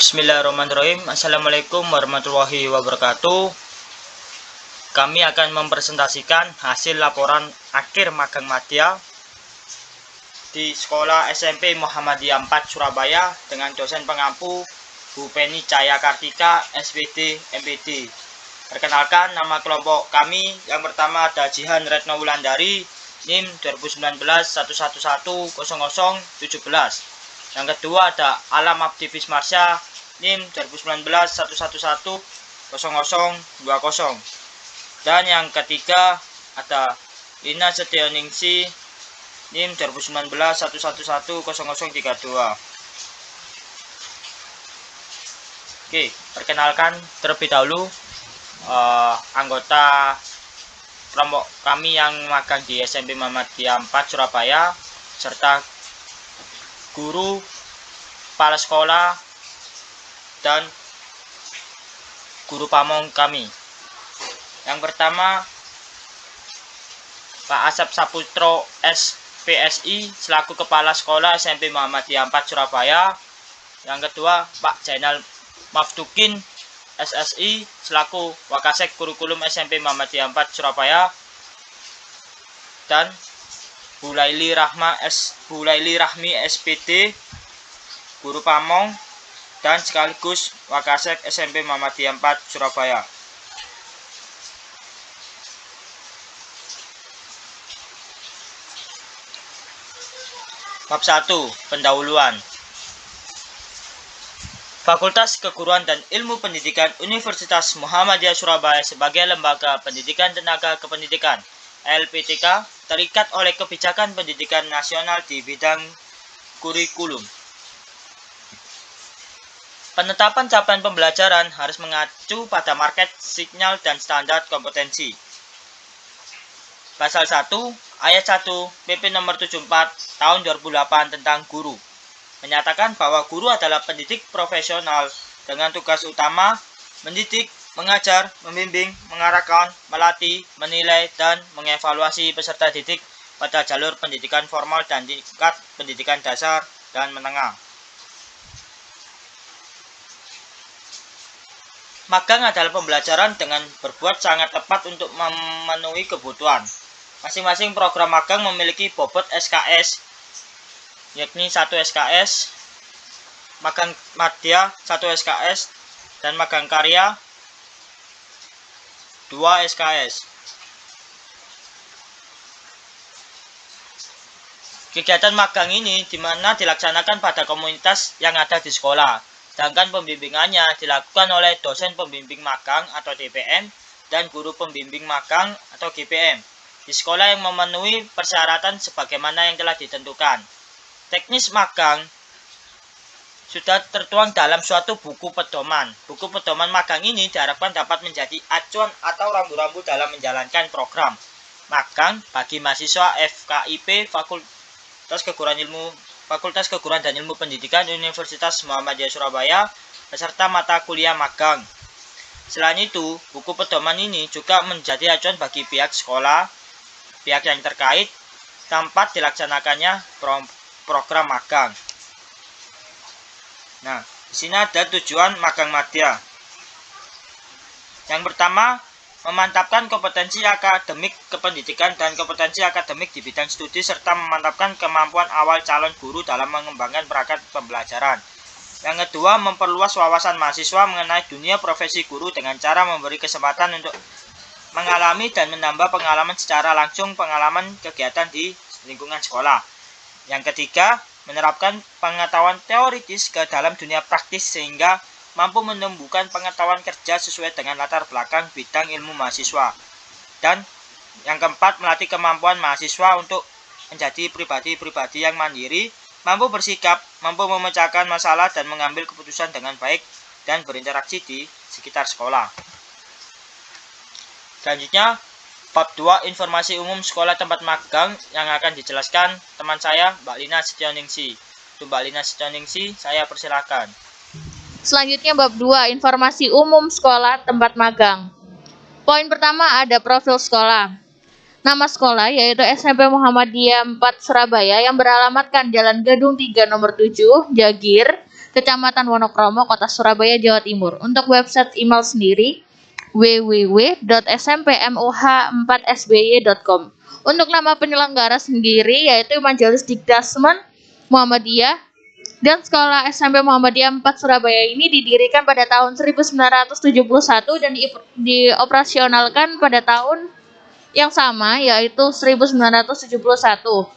Bismillahirrahmanirrahim. Assalamualaikum warahmatullahi wabarakatuh. Kami akan mempresentasikan hasil laporan akhir magang madya di Sekolah SMP Muhammadiyah 4 Surabaya dengan dosen pengampu Bu Penny Cahya Kartika, SPD, MPD. Perkenalkan, nama kelompok kami yang pertama ada Jihan Retno Wulandari, NIM 2019-111-0017. Yang kedua ada Alam Abdi Bismarsya, NIM 2019-111-0020. Dan yang ketiga ada Lina Setianingsi, NIM 2019-111-0032. Oke, perkenalkan terlebih dahulu anggota kelompok kami yang magang di SMP Muhammadiyah 4 Surabaya serta guru, kepala sekolah, dan guru pamong kami. Yang pertama, Pak Asep Saputro SPSI selaku kepala sekolah SMP Muhammadiyah 4 Surabaya. Yang kedua, Pak Jainal Maftukin SSI selaku Wakasek Kurikulum SMP Muhammadiyah 4 Surabaya. Dan Bu Laili Rahmi SPD, guru pamong dan sekaligus Wakasek SMP Muhammadiyah 4 Surabaya. Bab 1. Pendahuluan. Fakultas Keguruan dan Ilmu Pendidikan Universitas Muhammadiyah Surabaya sebagai lembaga pendidikan tenaga kependidikan LPTK terikat oleh kebijakan pendidikan nasional di bidang kurikulum. Penetapan capaian pembelajaran harus mengacu pada market, sinyal, dan standar kompetensi. Pasal 1, Ayat 1, PP nomor 74 tahun 2008 tentang guru menyatakan bahwa guru adalah pendidik profesional dengan tugas utama mendidik, mengajar, membimbing, mengarahkan, melatih, menilai, dan mengevaluasi peserta didik pada jalur pendidikan formal dan tingkat pendidikan dasar dan menengah. Magang adalah pembelajaran dengan berbuat sangat tepat untuk memenuhi kebutuhan. Masing-masing program magang memiliki bobot SKS, yakni 1 SKS, magang madya 1 SKS, dan magang karya 2 SKS. Kegiatan magang ini dimana dilaksanakan pada komunitas yang ada di sekolah, sedangkan pembimbingannya dilakukan oleh dosen pembimbing magang atau DPM dan guru pembimbing magang atau GPM di sekolah yang memenuhi persyaratan sebagaimana yang telah ditentukan. Teknis magang sudah tertuang dalam suatu buku pedoman. Buku pedoman magang ini diharapkan dapat menjadi acuan atau rambu-rambu dalam menjalankan program magang bagi mahasiswa FKIP Fakultas Keguruan dan Ilmu Pendidikan Universitas Muhammadiyah Surabaya beserta mata kuliah magang. Selain itu, buku pedoman ini juga menjadi acuan bagi pihak sekolah, pihak yang terkait tempat dilaksanakannya program magang. Nah, di sini ada tujuan magang madya. Yang pertama, memantapkan kompetensi akademik kependidikan dan kompetensi akademik di bidang studi serta memantapkan kemampuan awal calon guru dalam mengembangkan perangkat pembelajaran. Yang kedua, memperluas wawasan mahasiswa mengenai dunia profesi guru dengan cara memberi kesempatan untuk mengalami dan menambah pengalaman secara langsung pengalaman kegiatan di lingkungan sekolah. Yang ketiga, menerapkan pengetahuan teoritis ke dalam dunia praktis sehingga mampu menumbuhkan pengetahuan kerja sesuai dengan latar belakang bidang ilmu mahasiswa. Dan yang keempat, melatih kemampuan mahasiswa untuk menjadi pribadi-pribadi yang mandiri, mampu bersikap, mampu memecahkan masalah dan mengambil keputusan dengan baik dan berinteraksi di sekitar sekolah. Selanjutnya, Bab 2, Informasi Umum Sekolah Tempat Magang yang akan dijelaskan teman saya, Mbak Lina Setianingsi. Untuk Mbak Lina Setianingsi, saya persilakan. Selanjutnya bab 2, Informasi Umum Sekolah Tempat Magang. Poin pertama ada profil sekolah. Nama sekolah yaitu SMP Muhammadiyah 4 Surabaya yang beralamatkan Jalan Gadung 3 nomor 7, Jagir, Kecamatan Wonokromo, Kota Surabaya, Jawa Timur. Untuk website email sendiri www.smpmoh4sby.com. Untuk nama penyelenggara sendiri yaitu Majelis Dikdasmen Muhammadiyah, dan Sekolah SMP Muhammadiyah 4 Surabaya ini didirikan pada tahun 1971 dan dioperasionalkan pada tahun yang sama yaitu 1971.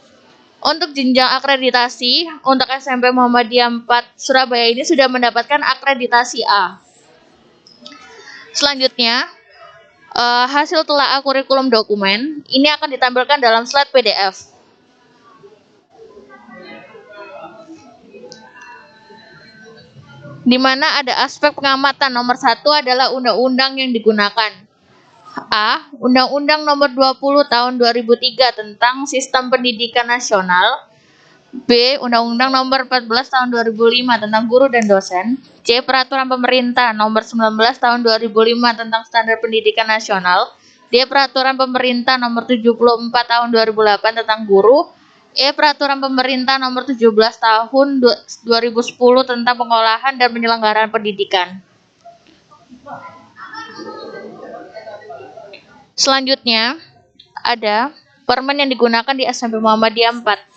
Untuk jenjang akreditasi untuk SMP Muhammadiyah 4 Surabaya ini sudah mendapatkan akreditasi A. Selanjutnya, hasil telaah kurikulum dokumen ini akan ditampilkan dalam slide PDF. Di mana ada aspek pengamatan. Nomor 1 adalah undang-undang yang digunakan. A. Undang-Undang Nomor 20 Tahun 2003 tentang Sistem Pendidikan Nasional. B. Undang-Undang Nomor 14 Tahun 2005 tentang Guru dan Dosen. C. Peraturan Pemerintah Nomor 19 Tahun 2005 tentang Standar Pendidikan Nasional. D. Peraturan Pemerintah Nomor 74 Tahun 2008 tentang Guru. E. Peraturan Pemerintah Nomor 17 Tahun 2010 tentang Pengolahan dan Penyelenggaraan Pendidikan. Selanjutnya, ada permen yang digunakan di SMP Muhammadiyah 4.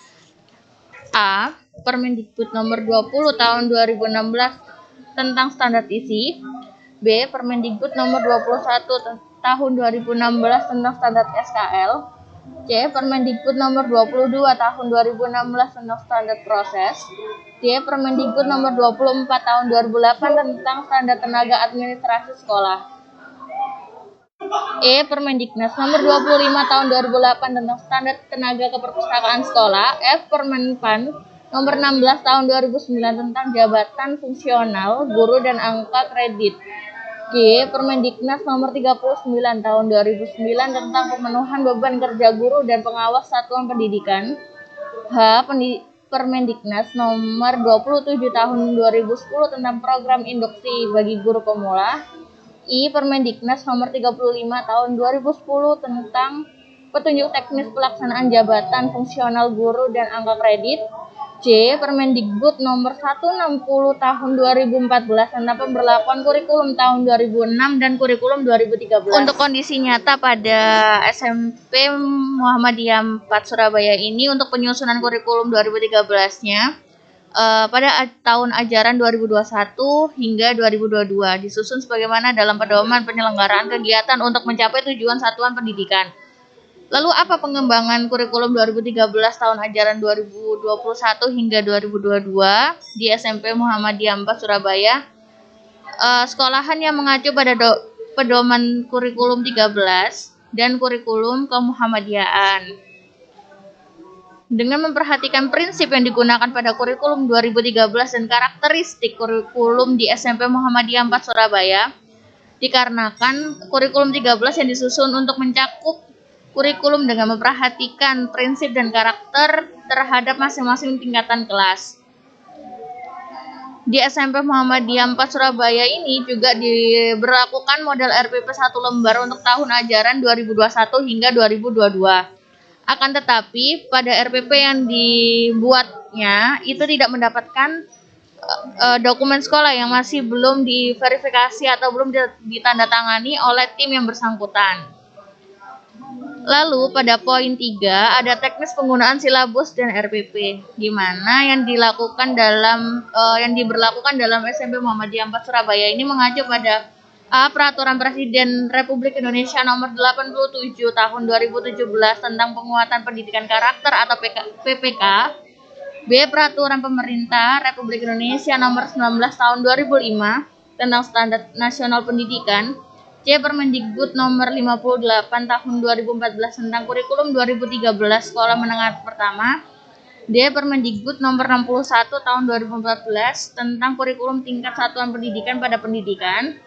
A. Permendikbud Nomor 20 Tahun 2016 tentang Standar Isi. B. Permendikbud Nomor 21 Tahun 2016 tentang Standar SKL. C. Permendikbud Nomor 22 Tahun 2016 tentang Standar Proses. D. Permendikbud Nomor 24 Tahun 2008 tentang Standar Tenaga Administrasi Sekolah. E. Permendiknas Nomor 25 Tahun 2008 tentang Standar Tenaga Keperpustakaan Sekolah. F. Permenpan Nomor 16 Tahun 2009 tentang Jabatan Fungsional Guru dan Angka Kredit. G. Permendiknas Nomor 39 Tahun 2009 tentang Pemenuhan Beban Kerja Guru dan Pengawas Satuan Pendidikan. H. Permendiknas Nomor 27 Tahun 2010 tentang Program Induksi bagi Guru Pemula. I. Permendiknas Nomor 35 Tahun 2010 tentang Petunjuk Teknis Pelaksanaan Jabatan Fungsional Guru dan Angka Kredit. C. Permendikbud Nomor 160 Tahun 2014 tentang Pemberlakuan Kurikulum tahun 2006 dan Kurikulum 2013. Untuk kondisi nyata pada SMP Muhammadiyah 4 Surabaya ini, untuk penyusunan kurikulum 2013-nya pada tahun ajaran 2021 hingga 2022 disusun sebagaimana dalam pedoman penyelenggaraan kegiatan untuk mencapai tujuan satuan pendidikan. Lalu apa pengembangan kurikulum 2013 tahun ajaran 2021 hingga 2022 di SMP Muhammadiyah 4 Surabaya? Sekolahan yang mengacu pada pedoman kurikulum 13 dan kurikulum kemuhammadiyahan. Dengan memperhatikan prinsip yang digunakan pada kurikulum 2013 dan karakteristik kurikulum di SMP Muhammadiyah 4 Surabaya, dikarenakan kurikulum 13 yang disusun untuk mencakup kurikulum dengan memperhatikan prinsip dan karakter terhadap masing-masing tingkatan kelas. Di SMP Muhammadiyah 4 Surabaya ini juga diberlakukan model RPP 1 lembar untuk tahun ajaran 2021 hingga 2022. Akan tetapi, pada RPP yang dibuatnya itu tidak mendapatkan dokumen sekolah yang masih belum diverifikasi atau belum ditandatangani oleh tim yang bersangkutan. Lalu pada poin 3 ada teknis penggunaan silabus dan RPP, di mana yang diberlakukan dalam SMP Muhammadiyah 4 Surabaya ini mengacu pada A. Peraturan Presiden Republik Indonesia Nomor 87 Tahun 2017 tentang Penguatan Pendidikan Karakter atau PPK. B. Peraturan Pemerintah Republik Indonesia Nomor 19 Tahun 2005 tentang Standar Nasional Pendidikan. C. Permendikbud Nomor 58 Tahun 2014 tentang Kurikulum 2013 Sekolah Menengah Pertama. D. Permendikbud Nomor 61 Tahun 2014 tentang Kurikulum Tingkat Satuan Pendidikan pada Pendidikan.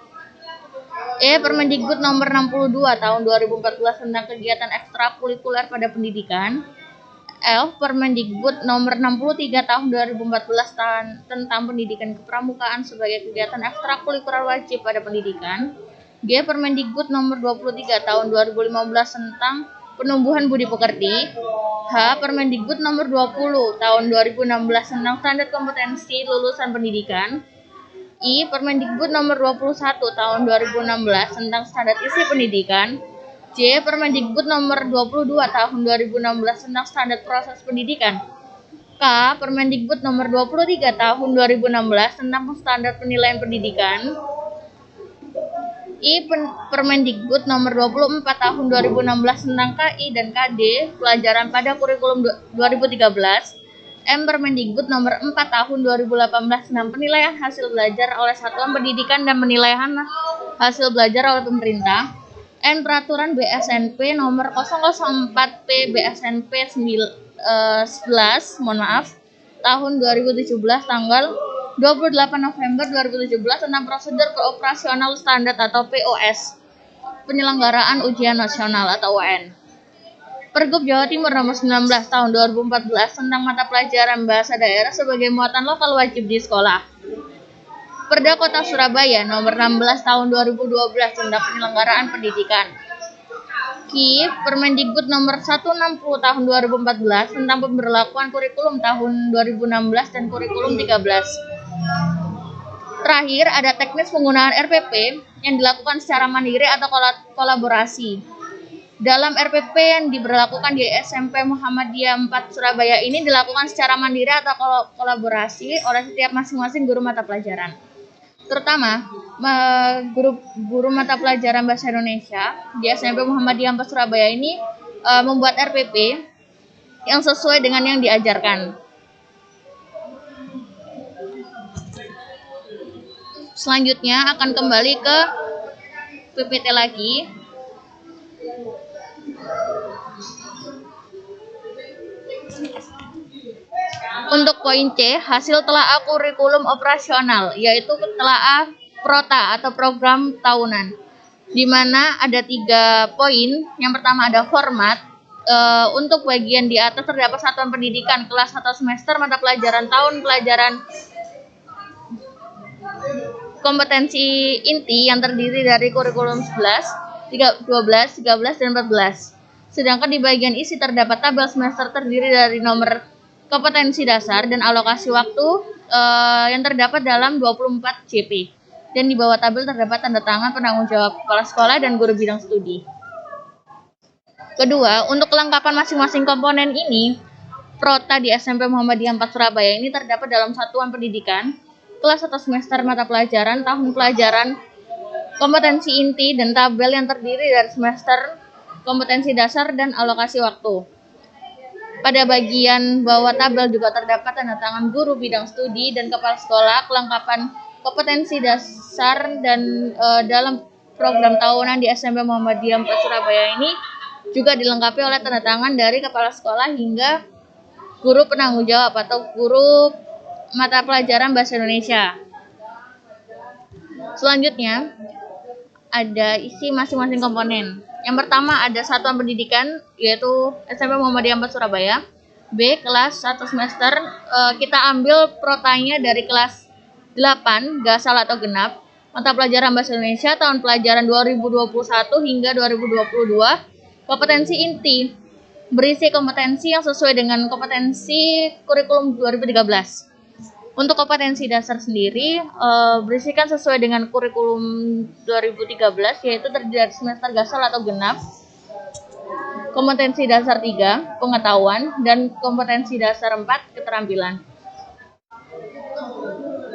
E. Permendikbud Nomor 62 Tahun 2014 tentang Kegiatan Ekstrakurikuler pada Pendidikan. F. Permendikbud Nomor 63 Tahun 2014 tentang Pendidikan Kepramukaan sebagai kegiatan ekstrakurikuler wajib pada pendidikan. G. Permendikbud Nomor 23 Tahun 2015 tentang Penumbuhan Budi Pekerti. Permendikbud nomor 20 tahun 2016 tentang standar kompetensi lulusan pendidikan. Permendikbud nomor 21 tahun 2016 tentang standar isi pendidikan. Permendikbud nomor 22 tahun 2016 tentang standar proses pendidikan. Permendikbud nomor 23 tahun 2016 tentang standar penilaian pendidikan. Permendikbud nomor 24 tahun 2016 tentang KI dan KD pelajaran pada kurikulum 2013. Permendikbud nomor 4 tahun 2018 tentang penilaian hasil belajar oleh satuan pendidikan dan penilaian hasil belajar oleh pemerintah. Peraturan BSNP nomor 004 P BSNP 11 tahun 2017 tanggal 28 November 2017 tentang prosedur operasional standar atau POS penyelenggaraan ujian nasional atau UN. Pergub Jawa Timur nomor 19 tahun 2014 tentang mata pelajaran bahasa daerah sebagai muatan lokal wajib di sekolah. Perda Kota Surabaya nomor 16 tahun 2012 tentang penyelenggaraan pendidikan. Permendikbud nomor 160 tahun 2014 tentang pemberlakuan kurikulum tahun 2016 dan kurikulum 13. Terakhir, ada teknis penggunaan RPP yang dilakukan secara mandiri atau kolaborasi. Dalam RPP yang diberlakukan di SMP Muhammadiyah 4 Surabaya ini dilakukan secara mandiri atau kolaborasi oleh setiap masing-masing guru mata pelajaran. Terutama guru mata pelajaran bahasa Indonesia di SMP Muhammadiyah 4 Surabaya ini membuat RPP yang sesuai dengan yang diajarkan. Selanjutnya akan kembali ke PPT lagi. Untuk poin C, hasil telaah kurikulum operasional, yaitu telaah PROTA atau program tahunan, di mana ada 3 poin. Yang pertama ada format. Untuk bagian di atas terdapat satuan pendidikan, kelas atau semester, mata pelajaran, tahun pelajaran, kompetensi inti yang terdiri dari kurikulum 11, 12, 13, dan 14. Sedangkan di bagian isi terdapat tabel semester terdiri dari nomor kompetensi dasar dan alokasi waktu yang terdapat dalam 24 JP. Dan di bawah tabel terdapat tanda tangan penanggung jawab kepala sekolah dan guru bidang studi. Kedua, untuk kelengkapan masing-masing komponen ini, PROTA di SMP Muhammadiyah 4 Surabaya ini terdapat dalam satuan pendidikan, kelas atau semester, mata pelajaran, tahun pelajaran, kompetensi inti, dan tabel yang terdiri dari semester, kompetensi dasar, dan alokasi waktu. Pada bagian bawah tabel juga terdapat tanda tangan guru bidang studi dan kepala sekolah. Kelengkapan kompetensi dasar dan dalam program tahunan di SMP Muhammadiyah 4 Surabaya ini juga dilengkapi oleh tanda tangan dari kepala sekolah hingga guru penanggung jawab atau guru mata pelajaran bahasa Indonesia. Selanjutnya ada isi masing-masing komponen. Yang pertama ada satuan pendidikan, yaitu SMP Muhammadiyah 4 Surabaya. B, kelas 1 semester, kita ambil protanya dari kelas 8, gasal atau genap, mata pelajaran bahasa Indonesia tahun pelajaran 2021 hingga 2022. Kompetensi inti, berisi kompetensi yang sesuai dengan kompetensi kurikulum 2013. Untuk kompetensi dasar sendiri, berisikan sesuai dengan kurikulum 2013, yaitu terdiri dari semester gasal atau genap, kompetensi dasar 3, pengetahuan, dan kompetensi dasar 4, keterampilan.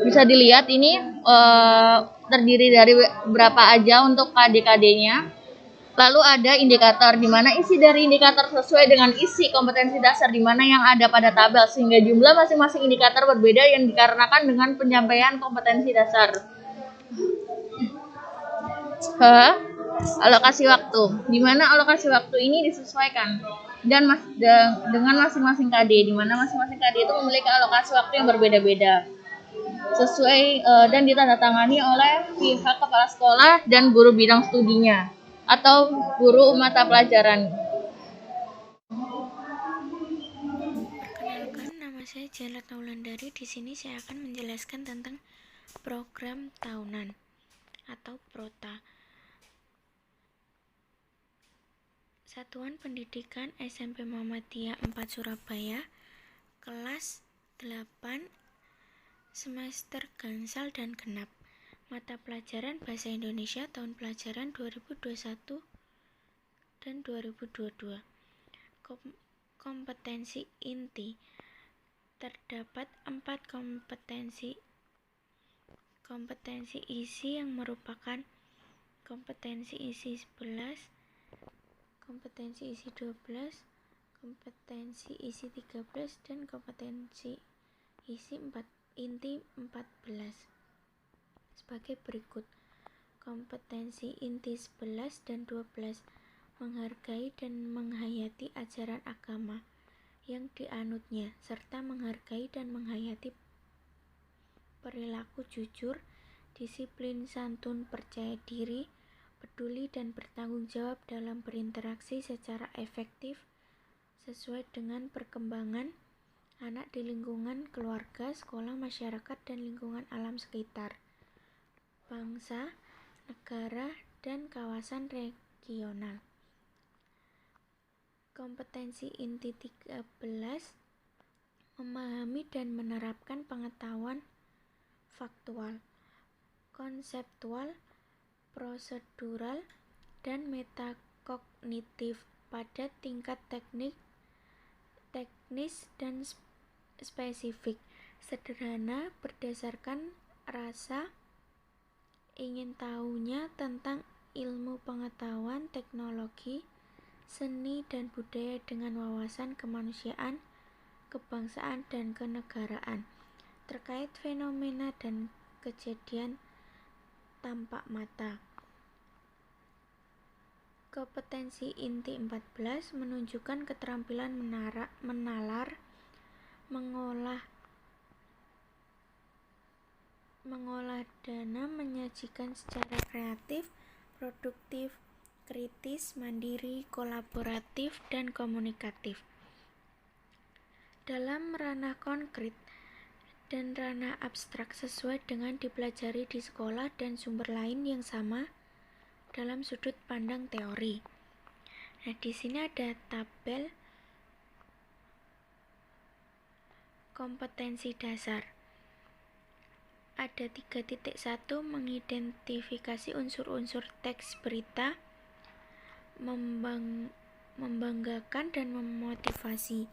Bisa dilihat ini terdiri dari berapa aja untuk KD-KD-nya. Lalu ada indikator, di mana isi dari indikator sesuai dengan isi kompetensi dasar di mana yang ada pada tabel, sehingga jumlah masing-masing indikator berbeda yang dikarenakan dengan penyampaian kompetensi dasar. Alokasi waktu, di mana alokasi waktu ini disesuaikan dan dengan masing-masing KD, di mana masing-masing KD itu memiliki alokasi waktu yang berbeda-beda sesuai dan ditandatangani oleh pihak kepala sekolah dan guru bidang studinya atau guru mata pelajaran. Perkenalkan, nama saya Janet Naulandari. Di sini saya akan menjelaskan tentang program tahunan atau PROTA. Satuan Pendidikan SMP Muhammadiyah 4 Surabaya, kelas 8, semester gansal dan genap. Mata pelajaran Bahasa Indonesia tahun pelajaran 2021 dan 2022. Kompetensi inti. Terdapat 4 kompetensi isi yang merupakan kompetensi isi 11, kompetensi isi 12, kompetensi isi 13, dan kompetensi isi inti 14. Sebagai berikut. Kompetensi inti 11 dan 12. Menghargai dan menghayati ajaran agama yang dianutnya, serta menghargai dan menghayati perilaku jujur, disiplin, santun, percaya diri, peduli, dan bertanggung jawab dalam berinteraksi secara efektif sesuai dengan perkembangan anak di lingkungan keluarga, sekolah, masyarakat, dan lingkungan alam sekitar, bangsa, negara, dan kawasan regional. Kompetensi inti 13. Memahami dan menerapkan pengetahuan faktual, konseptual, prosedural, dan metakognitif pada tingkat teknis dan spesifik, sederhana, berdasarkan rasa ingin tahunya tentang ilmu pengetahuan, teknologi, seni, dan budaya dengan wawasan kemanusiaan, kebangsaan, dan kenegaraan terkait fenomena dan kejadian tampak mata. Kompetensi inti 14 menunjukkan keterampilan menalar, mengolah dana, menyajikan secara kreatif, produktif, kritis, mandiri, kolaboratif, dan komunikatif. Dalam ranah konkret dan ranah abstrak sesuai dengan dipelajari di sekolah dan sumber lain yang sama dalam sudut pandang teori. Nah, di sini ada tabel kompetensi dasar. Ada 3.1 mengidentifikasi unsur-unsur teks berita, membanggakan dan memotivasi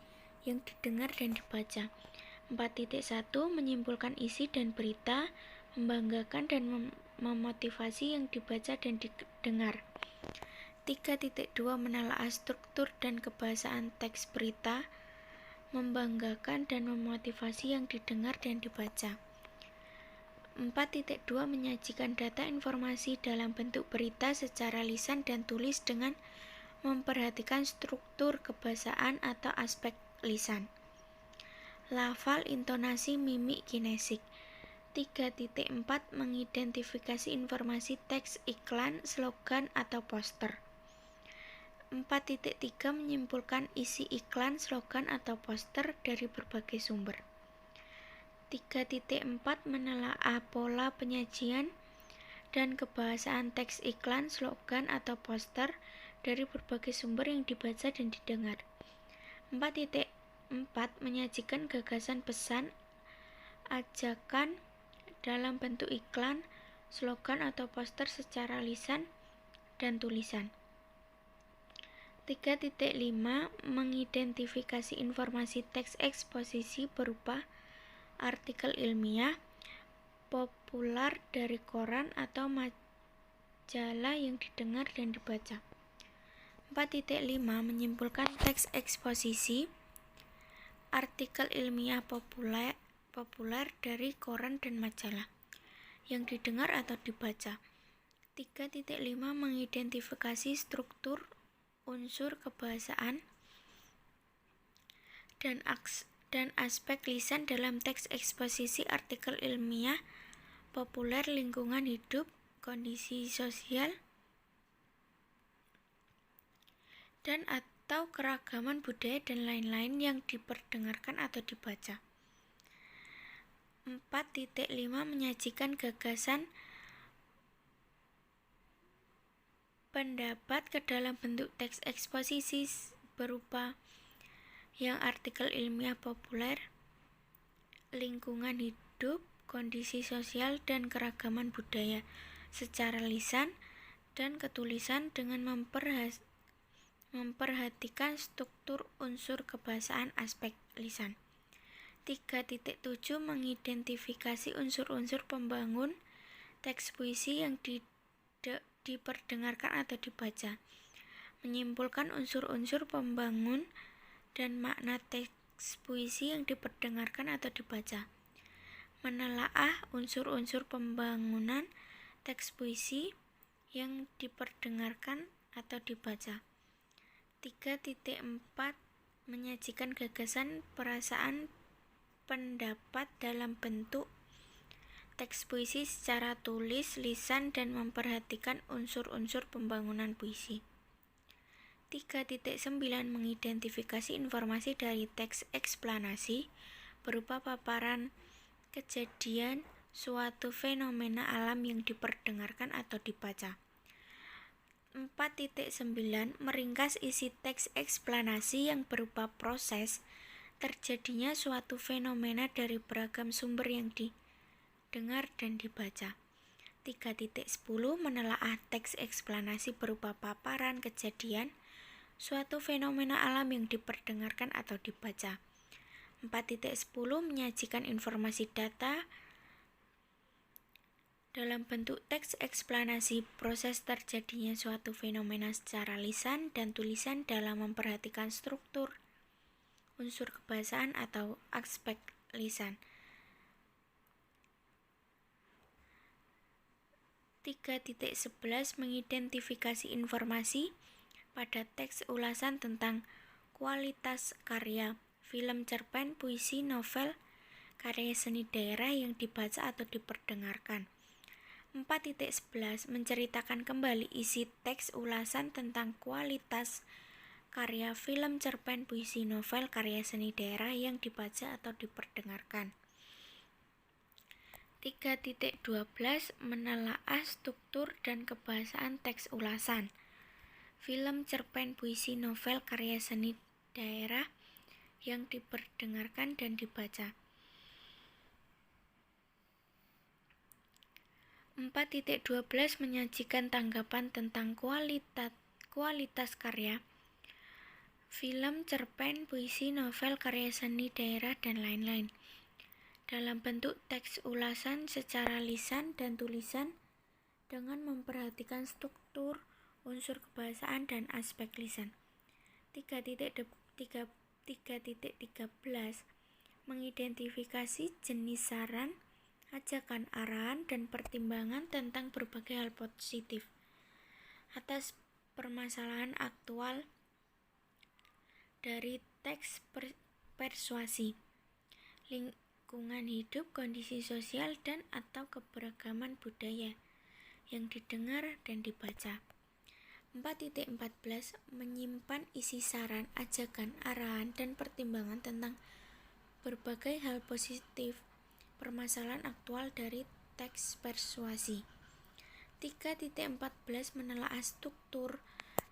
yang didengar dan dibaca. 4.1 menyimpulkan isi dan berita, membanggakan dan memotivasi yang dibaca dan didengar. 3.2 menelaah struktur dan kebahasaan teks berita, membanggakan dan memotivasi yang didengar dan dibaca. 4.2 menyajikan data informasi dalam bentuk berita secara lisan dan tulis dengan memperhatikan struktur kebahasaan atau aspek lisan. Lafal, intonasi, mimik, kinesik. 3.4 mengidentifikasi informasi teks iklan, slogan, atau poster. 4.3 menyimpulkan isi iklan, slogan, atau poster dari berbagai sumber. 3.4 menelaah pola penyajian dan kebahasaan teks iklan, slogan, atau poster dari berbagai sumber yang dibaca dan didengar. 4.4 menyajikan gagasan, pesan, ajakan dalam bentuk iklan, slogan, atau poster secara lisan dan tulisan. 3.5 mengidentifikasi informasi teks eksposisi berupa artikel ilmiah, populer dari koran atau majalah yang didengar dan dibaca. 4.5 menyimpulkan teks eksposisi, artikel ilmiah populer dari koran dan majalah yang didengar atau dibaca. 3.5 mengidentifikasi struktur unsur kebahasaan dan aspek lisan dalam teks eksposisi artikel ilmiah populer, lingkungan hidup, kondisi sosial, dan atau keragaman budaya dan lain-lain yang diperdengarkan atau dibaca. 4.5 menyajikan gagasan pendapat ke dalam bentuk teks eksposisi berupa yang artikel ilmiah populer, lingkungan hidup, kondisi sosial, dan keragaman budaya secara lisan dan ketulisan dengan memperhatikan struktur unsur kebahasaan aspek lisan. 3.7 mengidentifikasi unsur-unsur pembangun teks puisi yang diperdengarkan atau dibaca. Menyimpulkan unsur-unsur pembangun dan makna teks puisi yang diperdengarkan atau dibaca. Menelaah unsur-unsur pembangunan teks puisi yang diperdengarkan atau dibaca. 3.4 menyajikan gagasan, perasaan, pendapat dalam bentuk teks puisi secara tulis, lisan, dan memperhatikan unsur-unsur pembangunan puisi. 3.9 mengidentifikasi informasi dari teks eksplanasi berupa paparan kejadian suatu fenomena alam yang diperdengarkan atau dibaca. 4.9 meringkas isi teks eksplanasi yang berupa proses terjadinya suatu fenomena dari beragam sumber yang didengar dan dibaca. 3.10 menelaah teks eksplanasi berupa paparan kejadian suatu fenomena alam yang diperdengarkan atau dibaca. 4.10 menyajikan informasi data dalam bentuk teks eksplanasi proses terjadinya suatu fenomena secara lisan dan tulisan dalam memperhatikan struktur unsur kebahasaan atau aspek lisan. 3.11 mengidentifikasi informasi pada teks ulasan tentang kualitas karya, film, cerpen, puisi, novel, karya seni daerah yang dibaca atau diperdengarkan. 4.11 menceritakan kembali isi teks ulasan tentang kualitas karya, film, cerpen, puisi, novel, karya seni daerah yang dibaca atau diperdengarkan. 3.12 menelaah struktur dan kebahasaan teks ulasan, film, cerpen, puisi, novel, karya seni daerah yang diperdengarkan dan dibaca. 4.12 menyajikan tanggapan tentang kualitas karya, film, cerpen, puisi, novel, karya seni daerah, dan lain-lain dalam bentuk teks ulasan secara lisan dan tulisan dengan memperhatikan struktur, unsur kebahasaan, dan aspek lisan. 3.13 mengidentifikasi jenis saran, ajakan, arahan, dan pertimbangan tentang berbagai hal positif atas permasalahan aktual dari teks persuasi, lingkungan hidup, kondisi sosial, dan atau keberagaman budaya yang didengar dan dibaca. 4.14 menyimpan isi saran, ajakan, arahan, dan pertimbangan tentang berbagai hal positif permasalahan aktual dari teks persuasi. 3.14 menelaah struktur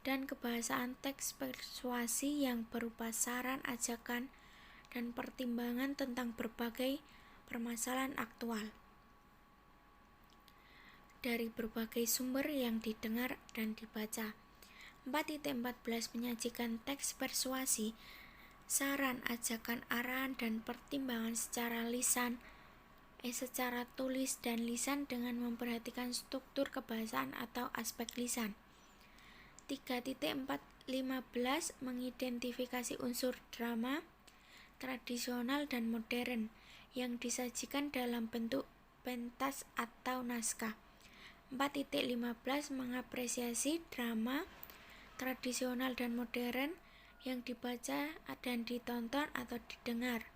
dan kebahasaan teks persuasi yang berupa saran, ajakan, dan pertimbangan tentang berbagai permasalahan aktual dari berbagai sumber yang didengar dan dibaca. 4.14 menyajikan teks persuasi, saran, ajakan, arahan, dan pertimbangan secara tulis dan lisan dengan memperhatikan struktur kebahasaan atau aspek lisan. 3.15 mengidentifikasi unsur drama tradisional dan modern yang disajikan dalam bentuk pentas atau naskah. 4.15 mengapresiasi drama tradisional dan modern yang dibaca dan ditonton atau didengar.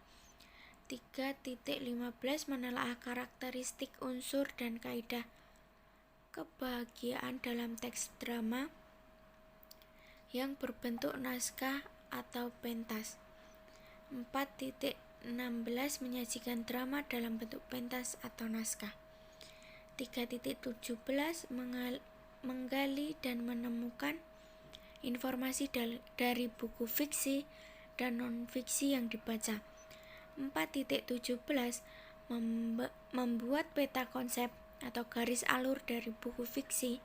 3.15 menelaah karakteristik unsur dan kaidah kebahagiaan dalam teks drama yang berbentuk naskah atau pentas. 4.16 menyajikan drama dalam bentuk pentas atau naskah. 3.17 menggali dan menemukan informasi dari buku fiksi dan non-fiksi yang dibaca. 4.17 membuat peta konsep atau garis alur dari buku fiksi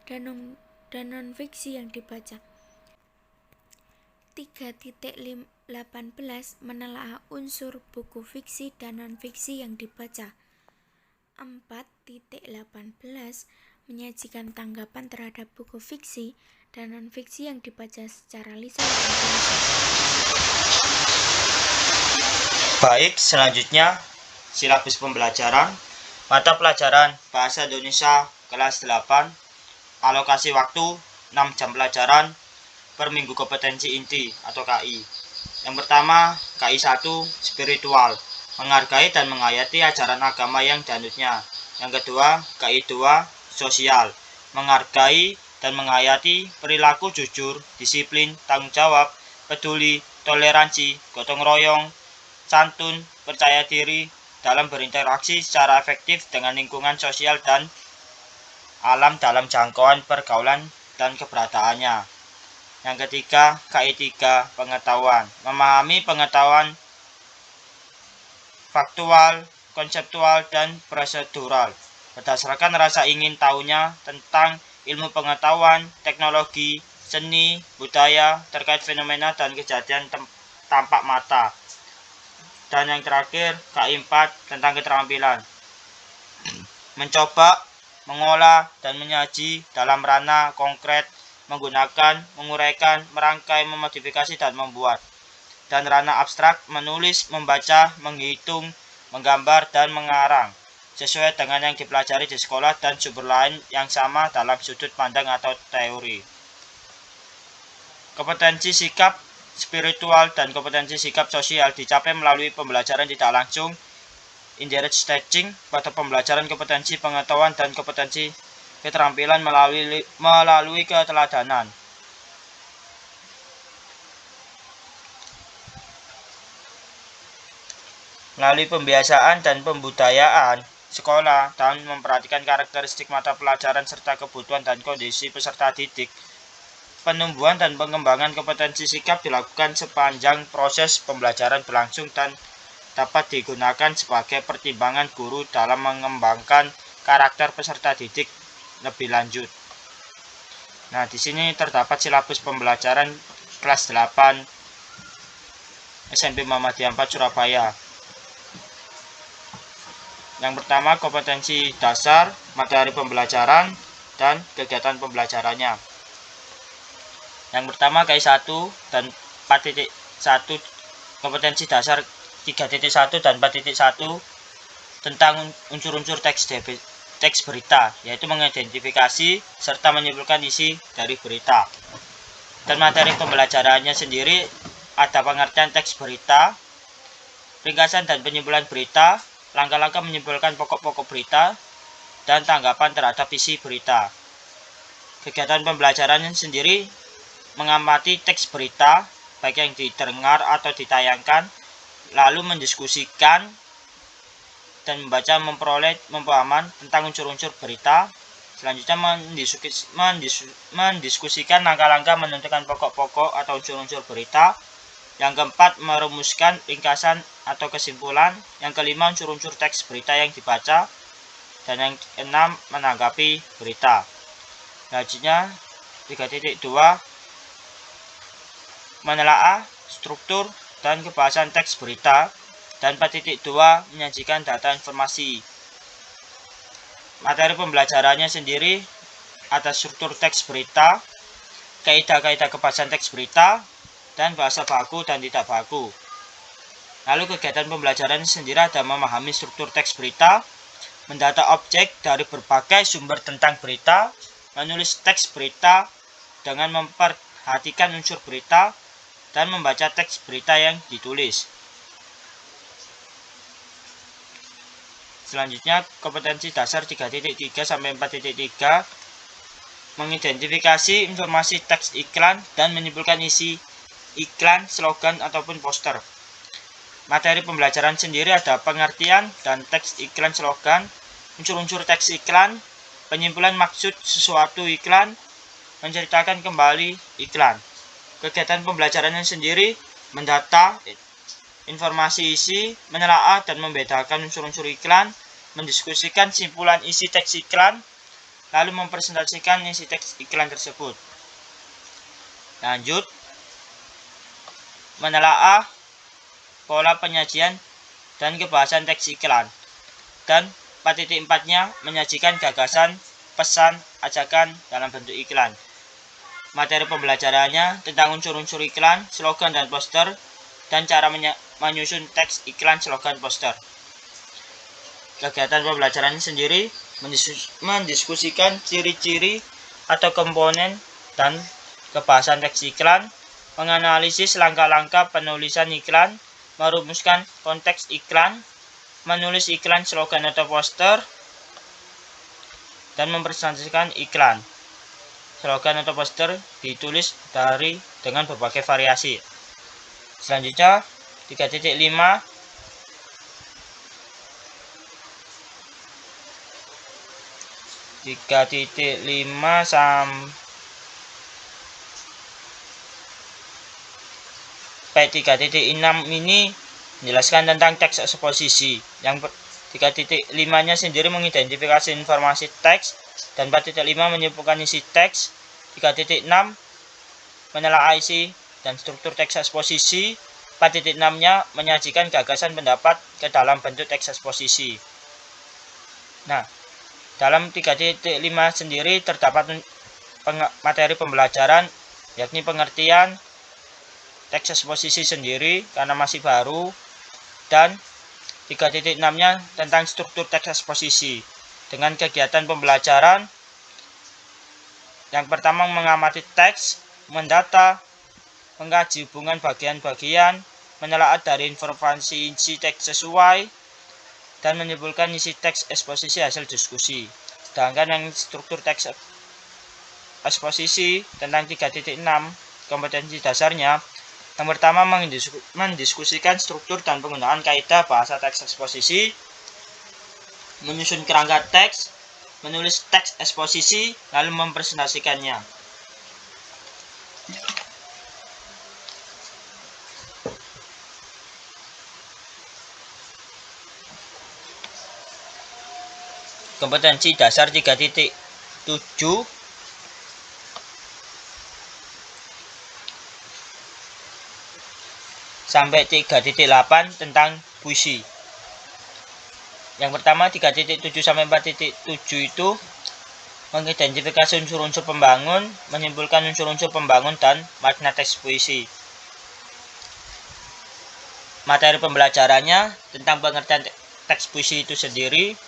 dan non-fiksi yang dibaca. 3.18 menelaah unsur buku fiksi dan non-fiksi yang dibaca. 4.18 menyajikan tanggapan terhadap buku fiksi dan non-fiksi yang dibaca secara lisan dan tulisan. Baik, selanjutnya silabus pembelajaran. Mata pelajaran Bahasa Indonesia kelas 8. Alokasi waktu 6 jam pelajaran per minggu kompetensi inti atau KI. Yang pertama, KI 1 spiritual, menghargai dan menghayati ajaran agama yang dianutnya. Yang kedua, KI 2 sosial, menghargai dan menghayati perilaku jujur, disiplin, tanggung jawab, peduli, toleransi, gotong royong, santun, percaya diri dalam berinteraksi secara efektif dengan lingkungan sosial dan alam dalam jangkauan pergaulan dan keberadaannya. Yang ketiga, KI 3 pengetahuan, memahami pengetahuan faktual, konseptual, dan prosedural berdasarkan rasa ingin tahunya tentang ilmu pengetahuan, teknologi, seni, budaya, terkait fenomena dan kejadian tampak mata. Dan yang terakhir, KI 4 tentang keterampilan, mencoba, mengolah, dan menyaji dalam ranah konkret, menggunakan, menguraikan, merangkai, memodifikasi, dan membuat. Dan ranah abstrak, menulis, membaca, menghitung, menggambar, dan mengarang, sesuai dengan yang dipelajari di sekolah dan sumber lain yang sama dalam sudut pandang atau teori. Kompetensi sikap spiritual dan kompetensi sikap sosial dicapai melalui pembelajaran tidak langsung, indirect teaching, pada pembelajaran kompetensi pengetahuan dan kompetensi keterampilan melalui keteladanan. Melalui pembiasaan dan pembudayaan sekolah dan memperhatikan karakteristik mata pelajaran serta kebutuhan dan kondisi peserta didik, penumbuhan dan pengembangan kompetensi sikap dilakukan sepanjang proses pembelajaran berlangsung dan dapat digunakan sebagai pertimbangan guru dalam mengembangkan karakter peserta didik lebih lanjut. Nah, di sini terdapat silabus pembelajaran kelas 8 SMP Muhammadiyah 4 Surabaya. Yang pertama, kompetensi dasar, materi pembelajaran, dan kegiatan pembelajarannya. Yang pertama, KI 1 dan 4.1, kompetensi dasar 3.1 dan 4.1 tentang unsur-unsur teks berita, yaitu mengidentifikasi serta menyimpulkan isi dari berita. Dan materi pembelajarannya sendiri ada pengertian teks berita, ringkasan dan penyimpulan berita, langkah-langkah menyimpulkan pokok-pokok berita, dan tanggapan terhadap isi berita. Kegiatan pembelajarannya sendiri mengamati teks berita, baik yang didengar atau ditayangkan, lalu mendiskusikan dan membaca, memperoleh pemahaman tentang unsur-unsur berita. Selanjutnya mendiskusikan langkah-langkah menentukan pokok-pokok atau unsur-unsur berita. Yang keempat, merumuskan ringkasan atau kesimpulan. Yang kelima, unsur-unsur teks berita yang dibaca. Dan yang keenam, menanggapi berita. Selanjutnya 3.2, menelaah struktur dan kebahasan teks berita. Dan 4.2, menyajikan data informasi. Materi pembelajarannya sendiri ada struktur teks berita, kaidah-kaidah kebahasan teks berita, dan bahasa baku dan tidak baku. Lalu kegiatan pembelajaran sendiri ada memahami struktur teks berita, mendata objek dari berbagai sumber tentang berita, menulis teks berita dengan memperhatikan unsur berita, dan membaca teks berita yang ditulis. Selanjutnya, kompetensi dasar 3.3 sampai 4.3, mengidentifikasi informasi teks iklan dan menyimpulkan isi iklan, slogan, ataupun poster. Materi pembelajaran sendiri ada pengertian dan teks iklan slogan, unsur-unsur teks iklan, Penyimpulan maksud sesuatu iklan, menceritakan kembali iklan. Kegiatan pembelajarannya sendiri mendata informasi isi, menelaah dan membedakan unsur-unsur iklan, mendiskusikan simpulan isi teks iklan, lalu mempresentasikan isi teks iklan tersebut. Lanjut, menelaah pola penyajian dan kebahasan teks iklan. Dan 4.4-nya menyajikan gagasan, pesan, ajakan dalam bentuk iklan. Materi pembelajarannya tentang unsur-unsur iklan, slogan dan poster, dan cara menyusun teks iklan, slogan, poster. Kegiatan pembelajarannya sendiri mendiskusikan ciri-ciri atau komponen dan kebahasan teks iklan, menganalisis langkah-langkah penulisan iklan, merumuskan konteks iklan, menulis iklan, slogan atau poster, dan mempresentasikan iklan. Slogan atau poster ditulis dengan berbagai variasi. Selanjutnya 3.5 sampai 3.6 ini menjelaskan tentang teks eksposisi. Yang 3.5-nya sendiri mengidentifikasi informasi teks, dan 4.5 menyimpulkan isi teks. 3.6 menelaah isi dan struktur teks eksposisi. 4.6-nya menyajikan gagasan pendapat ke dalam bentuk teks eksposisi. Nah, dalam 3.5 sendiri terdapat materi pembelajaran, yakni pengertian teks eksposisi sendiri karena masih baru, dan 3.6-nya tentang struktur teks eksposisi dengan kegiatan pembelajaran. Yang pertama, mengamati teks, mendata, mengkaji hubungan bagian-bagian, menelaah dari informasi isi teks sesuai, dan menyimpulkan isi teks eksposisi hasil diskusi. Sedangkan yang struktur teks eksposisi tentang 3.6 kompetensi dasarnya, yang pertama mendiskusikan struktur dan penggunaan kaidah bahasa teks eksposisi, menyusun kerangka teks, menulis teks eksposisi, lalu mempresentasikannya. Kompetensi dasar 3.7 sampai 3.8 tentang puisi. Yang pertama 3.7 sampai 4.7 itu mengidentifikasi unsur-unsur pembangun, menyimpulkan unsur-unsur pembangun dan makna teks puisi. Materi pembelajarannya tentang pengertian teks puisi itu sendiri,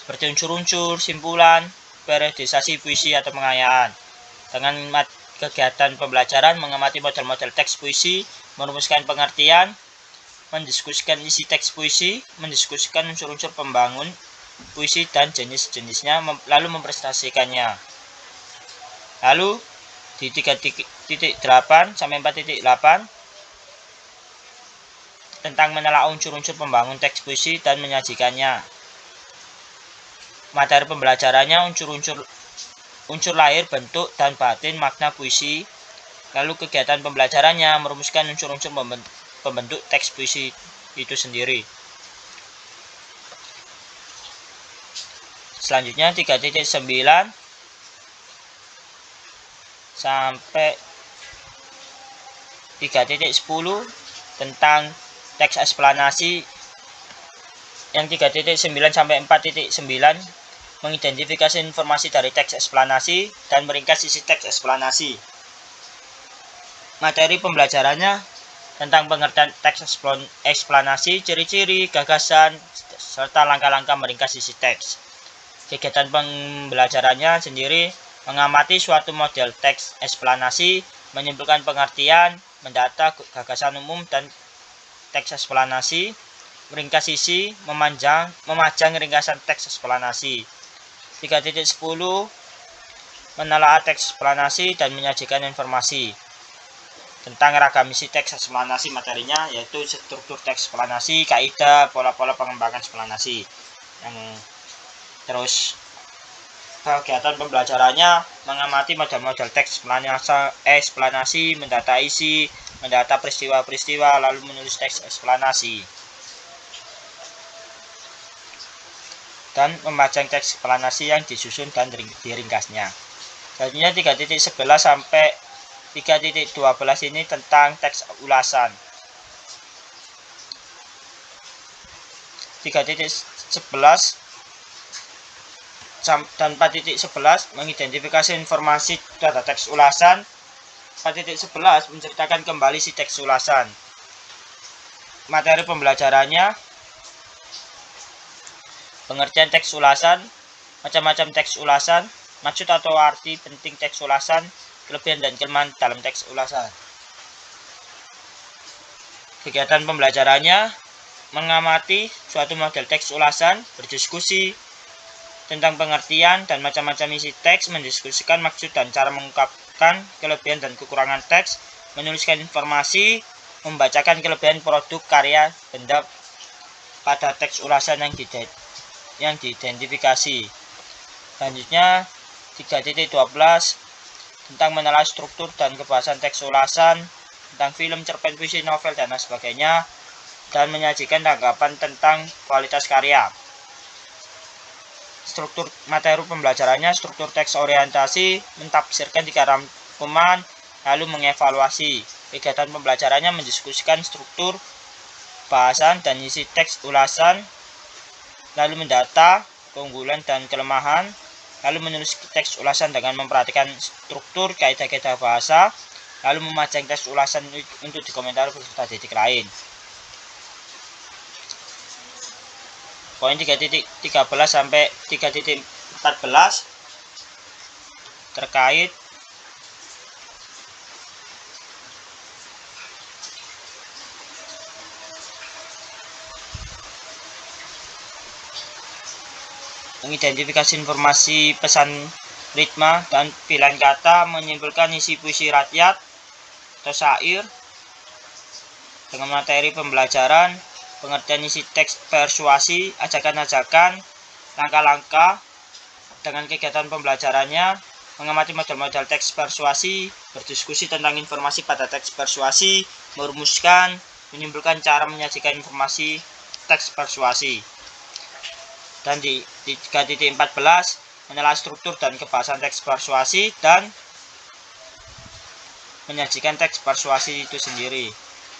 seperti unsur-unsur, simpulan, periodisasi puisi atau pengayaan. Dengan kegiatan pembelajaran mengamati model-model teks puisi, merumuskan pengertian, mendiskusikan isi teks puisi, mendiskusikan unsur-unsur pembangun puisi dan jenis-jenisnya, lalu mempresentasikannya. Lalu di 3.8 sampai 4.8 tentang menelaah unsur-unsur pembangun teks puisi dan menyajikannya. Materi pembelajarannya unsur lahir, bentuk, dan batin makna puisi. Lalu kegiatan pembelajarannya merumuskan unsur-unsur pembentuk teks puisi itu sendiri. Selanjutnya 3.9 sampai 3.10 tentang teks eksplanasi. Yang 3.9 sampai 4.9 mengidentifikasi informasi dari teks eksplanasi dan meringkas isi teks eksplanasi. Materi pembelajarannya tentang pengertian teks eksplanasi, ciri-ciri, gagasan, serta langkah-langkah meringkas isi teks. Kegiatan pembelajarannya sendiri mengamati suatu model teks eksplanasi, menyimpulkan pengertian, mendata gagasan umum dan teks eksplanasi, meringkas isi, memajang ringkasan teks eksplanasi. 3.10 menelaah teks eksplanasi dan menyajikan informasi tentang ragam isi teks eksplanasi materinya, yaitu struktur teks eksplanasi, kaidah, pola-pola pengembangan eksplanasi. Terus Kegiatan pembelajarannya mengamati model-model teks eksplanasi, mendata isi, mendata peristiwa-peristiwa, lalu menulis teks eksplanasi, dan memajang teks eksplanasi yang disusun dan diringkasnya. Selanjutnya 3.11 sampai 3.12 ini tentang teks ulasan. 3.11 dan 4.11 mengidentifikasi informasi data teks ulasan. 4.11 menceritakan kembali si teks ulasan. Materi pembelajarannya pengertian teks ulasan, macam-macam teks ulasan, maksud atau arti penting teks ulasan, kelebihan dan kelemahan dalam teks ulasan. Kegiatan pembelajarannya mengamati suatu model teks ulasan, berdiskusi tentang pengertian dan macam-macam isi teks, mendiskusikan maksud dan cara mengungkapkan kelebihan dan kekurangan teks, menuliskan informasi, membacakan kelebihan produk karya benda pada teks ulasan yang diidentifikasi. Selanjutnya 3.12 tentang menelaah struktur dan kebahasan teks ulasan, tentang film, cerpen, puisi, novel, dan lain sebagainya, dan menyajikan tanggapan tentang kualitas karya. Struktur materi pembelajarannya, struktur teks orientasi, mentafsirkan 3 rangkuman, lalu mengevaluasi. Kegiatan pembelajarannya mendiskusikan struktur, bahasan, dan isi teks ulasan, lalu mendata keunggulan dan kelemahan, lalu menulis teks ulasan dengan memperhatikan struktur, kaidah-kaidah bahasa, lalu memajang teks ulasan untuk dikomentari beserta titik lain. Poin 3.13 sampai 3.14 terkait mengidentifikasi informasi pesan ritma dan pilihan kata, menyimpulkan isi puisi rakyat atau syair dengan materi pembelajaran, pengertian isi teks persuasi, ajakan-ajakan, langkah-langkah. Dengan kegiatan pembelajarannya mengamati model-model teks persuasi, berdiskusi tentang informasi pada teks persuasi, merumuskan, menyimpulkan cara menyajikan informasi teks persuasi. Dan di 3.14 menelaah struktur dan kebahasan teks persuasi dan menyajikan teks persuasi itu sendiri.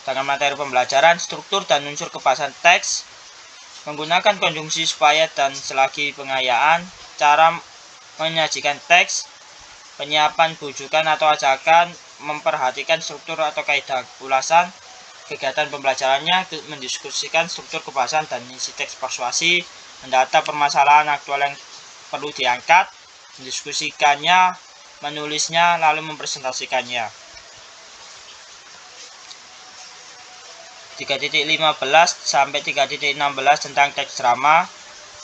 Dengan materi pembelajaran, struktur dan unsur kebahasan teks, menggunakan konjungsi supaya dan selagi pengayaan, cara menyajikan teks, penyiapan bujukan atau ajakan, memperhatikan struktur atau kaidah ulasan. Kegiatan pembelajarannya mendiskusikan struktur kebahasan dan isi teks persuasi, mendata permasalahan aktual yang perlu diangkat, mendiskusikannya, menulisnya, lalu mempresentasikannya. 3.15 sampai 3.16 tentang teks drama,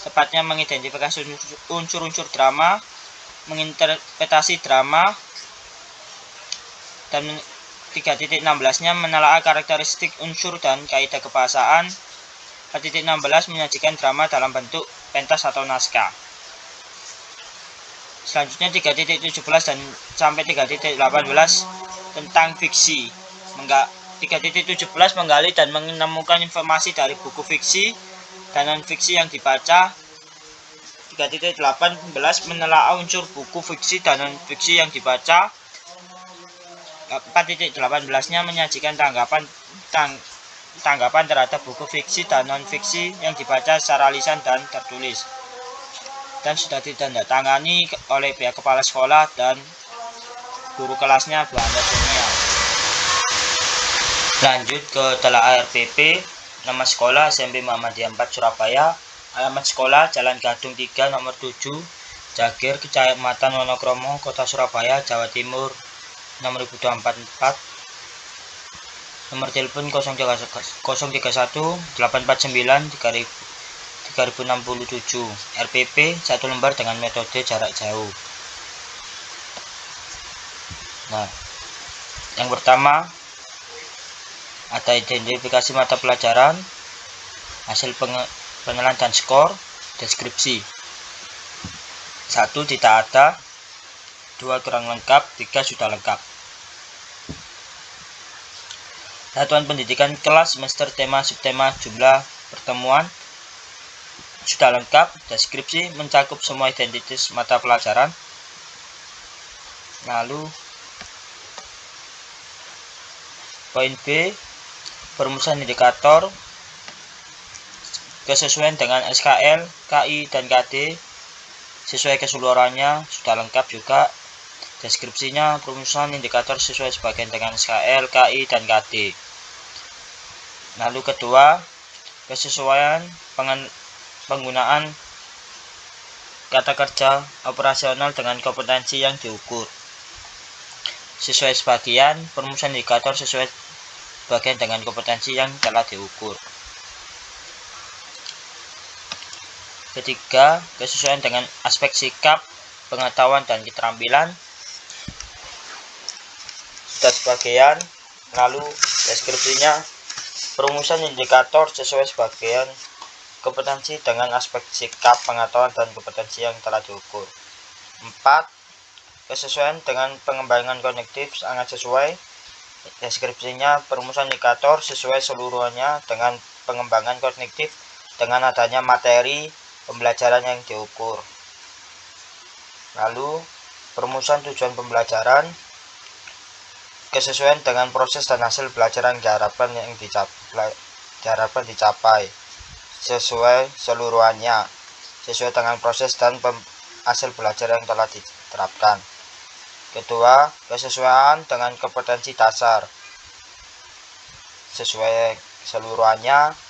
tepatnya mengidentifikasi unsur-unsur drama, menginterpretasi drama, dan 3.16-nya menelaah karakteristik unsur dan kaidah kebahasaan. 4.16 menyajikan drama dalam bentuk pentas atau naskah. Selanjutnya 3.17 dan sampai 3.18 tentang fiksi. 3.17 menggali dan menemukan informasi dari buku fiksi dan non-fiksi yang dibaca. 3.18 menelaah unsur buku fiksi dan non-fiksi yang dibaca. 4.18-nya menyajikan tanggapan terhadap buku fiksi dan non-fiksi yang dibaca secara lisan dan tertulis, dan sudah ditandatangani oleh pihak kepala sekolah dan guru kelasnya Belanda Senior. Lanjut ke telaah RPP. Nama sekolah SMP Muhammadiyah 4 Surabaya. Alamat sekolah Jalan Gadung 3 nomor 7 Jagir, Kecamatan Wonokromo, Kota Surabaya, Jawa Timur 6244. Nomor telepon 031 849 3067. RPP 1 lembar dengan metode jarak jauh. Nah, yang pertama ada identifikasi mata pelajaran, hasil penilaian dan skor, deskripsi. 1 tidak ada, 2 kurang lengkap, 3 sudah lengkap. Satuan pendidikan kelas, semester, tema, subtema, jumlah pertemuan sudah lengkap. Deskripsi mencakup semua identitas mata pelajaran. Lalu poin B, perumusan indikator kesesuaian dengan SKL, KI, dan KD sesuai keseluruhannya sudah lengkap juga. Deskripsinya perumusan indikator sesuai sebagian dengan SKL, KI, dan KD. Lalu kedua, kesesuaian penggunaan kata kerja operasional dengan kompetensi yang diukur. Sesuai sebagian, perumusan indikator sesuai bagian dengan kompetensi yang telah diukur. Ketiga, kesesuaian dengan aspek sikap, pengetahuan, dan keterampilan sudah sebagian. Lalu deskripsinya perumusan indikator sesuai sebagian kompetensi dengan aspek sikap, pengetahuan, dan kompetensi yang telah diukur. 4. Kesesuaian dengan pengembangan kognitif sangat sesuai. Deskripsinya perumusan indikator sesuai seluruhnya dengan pengembangan kognitif dengan adanya materi pembelajaran yang diukur. Lalu perumusan tujuan pembelajaran, kesesuaian dengan proses dan hasil belajar yang diharapkan dicapai sesuai seluruhannya, sesuai dengan proses dan hasil belajar yang telah diterapkan. Kedua, kesesuaian dengan kompetensi dasar sesuai seluruhannya.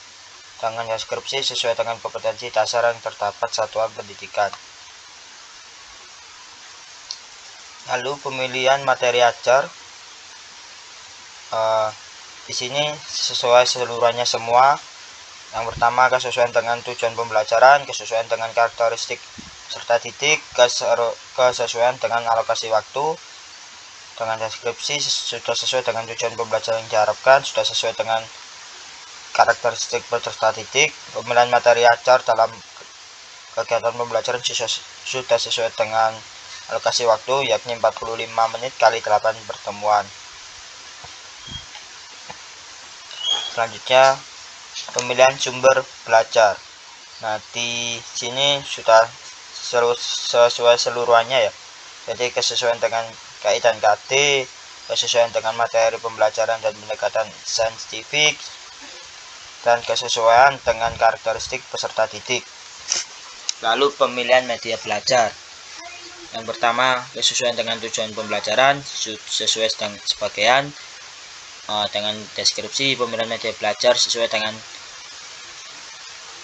Dengan deskripsi sesuai dengan kompetensi dasar yang terdapat satuan pendidikan. Lalu pemilihan materi ajar, di sini sesuai seluruhannya semua. Yang pertama, kesesuaian dengan tujuan pembelajaran, kesesuaian dengan karakteristik serta titik, kesesuaian dengan alokasi waktu. Dengan deskripsi sudah sesuai dengan tujuan pembelajaran yang diharapkan, sudah sesuai dengan karakteristik serta titik. Pemilihan materi ajar dalam kegiatan pembelajaran sudah sesuai dengan alokasi waktu, yakni 45 menit kali 8 pertemuan. Selanjutnya, pemilihan sumber belajar. Nah, di sini sudah sesuai seluruhannya ya. Jadi kesesuaian dengan KI dan KD, kesesuaian dengan materi pembelajaran dan pendekatan saintifik, dan kesesuaian dengan karakteristik peserta didik. Lalu pemilihan media belajar. Yang pertama, kesesuaian dengan tujuan pembelajaran sesuai dengan sebagian. Dengan deskripsi pemilihan media belajar sesuai dengan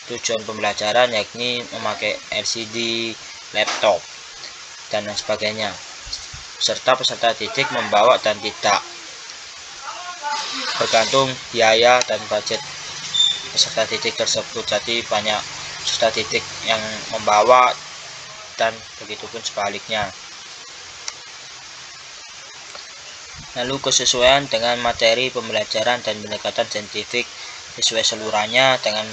tujuan pembelajaran, yakni memakai LCD, laptop, dan lain sebagainya, serta peserta didik membawa dan tidak, bergantung biaya dan budget peserta didik tersebut. Jadi banyak peserta didik yang membawa dan begitupun sebaliknya. Lalu kesesuaian dengan materi pembelajaran dan pendekatan saintifik sesuai seluruhnya. Dengan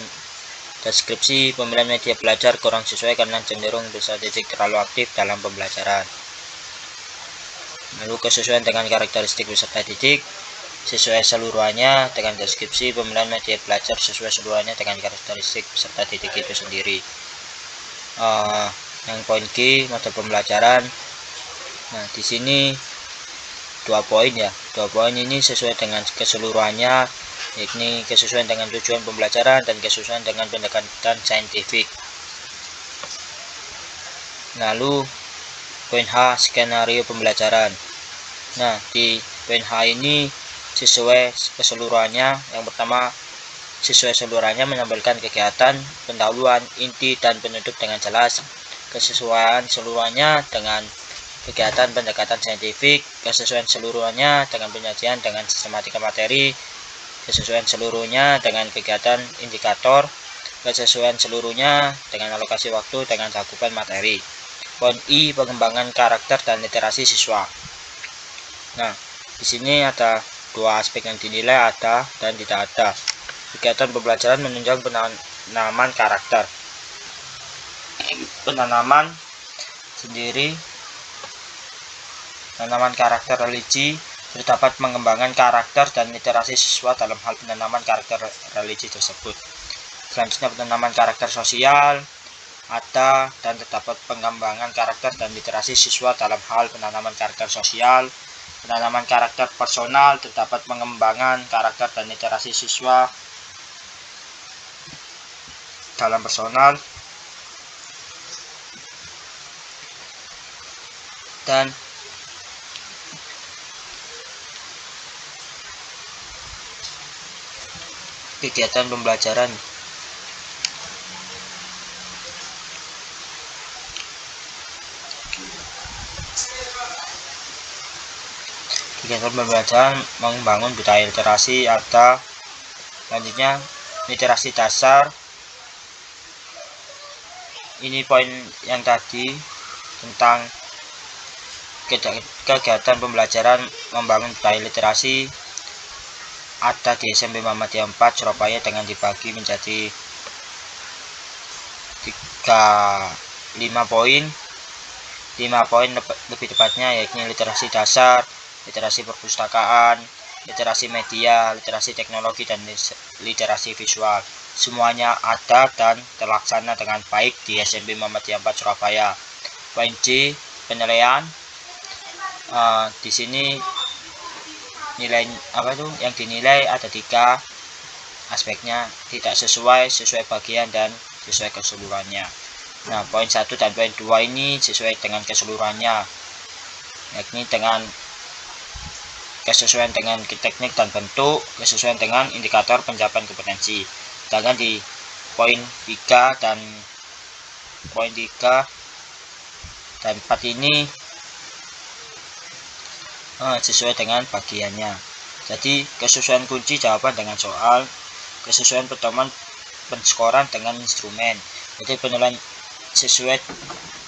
deskripsi pemilihan media belajar kurang sesuai karena cenderung peserta didik terlalu aktif dalam pembelajaran. Lalu kesesuaian dengan karakteristik peserta didik sesuai seluruhannya. Dengan deskripsi pemilihan media belajar sesuai seluruhannya dengan karakteristik peserta didik itu sendiri. Yang poin G, mode pembelajaran. Nah, di sini 2 poin ya. 2 poin ini sesuai dengan keseluruhannya, yakni kesesuaian dengan tujuan pembelajaran dan kesesuaian dengan pendekatan saintifik. Lalu poin H, skenario pembelajaran. Nah, di poin H ini sesuai keseluruhannya. Yang pertama, sesuai seluruhannya menampilkan kegiatan, pendahuluan, inti, dan penutup dengan jelas. Kesesuaian seluruhannya dengan kegiatan pendekatan saintifik, kesesuaian seluruhnya dengan penyajian dengan sistematika materi, kesesuaian seluruhnya dengan kegiatan indikator, kesesuaian seluruhnya dengan alokasi waktu dengan cakupan materi. Poin I, pengembangan karakter dan literasi siswa. Nah, di sini ada 2 aspek yang dinilai, ada dan tidak ada. Kegiatan pembelajaran menunjang penanaman karakter. Penanaman sendiri. Penanaman karakter religi dapat mengembangkan karakter dan literasi siswa dalam hal penanaman karakter religi tersebut. Selanjutnya penanaman karakter sosial ada dan terdapat pengembangan karakter dan literasi siswa dalam hal penanaman karakter sosial. Penanaman karakter personal terdapat pengembangan karakter dan literasi siswa dalam personal. Dan kegiatan pembelajaran. Kegiatan pembelajaran membangun budaya literasi ada. Selanjutnya literasi dasar. Ini poin yang tadi tentang kegiatan pembelajaran membangun budaya literasi ada di SMP Muhammadiyah 4 Surabaya dengan dibagi menjadi 5 poin. 5 poin lebih tepatnya, yakni literasi dasar, literasi perpustakaan, literasi media, literasi teknologi, dan literasi visual. Semuanya ada dan terlaksana dengan baik di SMP Muhammadiyah 4 Surabaya. Poin C, penilaian. Di sini nilai yang dinilai ada 3 aspeknya, tidak sesuai bagian, dan sesuai keseluruhannya. Nah, poin 1 dan poin 2 ini sesuai dengan keseluruhannya, yakni dengan kesesuaian dengan teknik dan bentuk, kesesuaian dengan indikator pencapaian kompetensi. Sedangkan di poin 3 dan 4 ini sesuai dengan bagiannya. Jadi kesesuaian kunci jawaban dengan soal, kesesuaian pedoman penskoran dengan instrumen. Jadi penilaian sesuai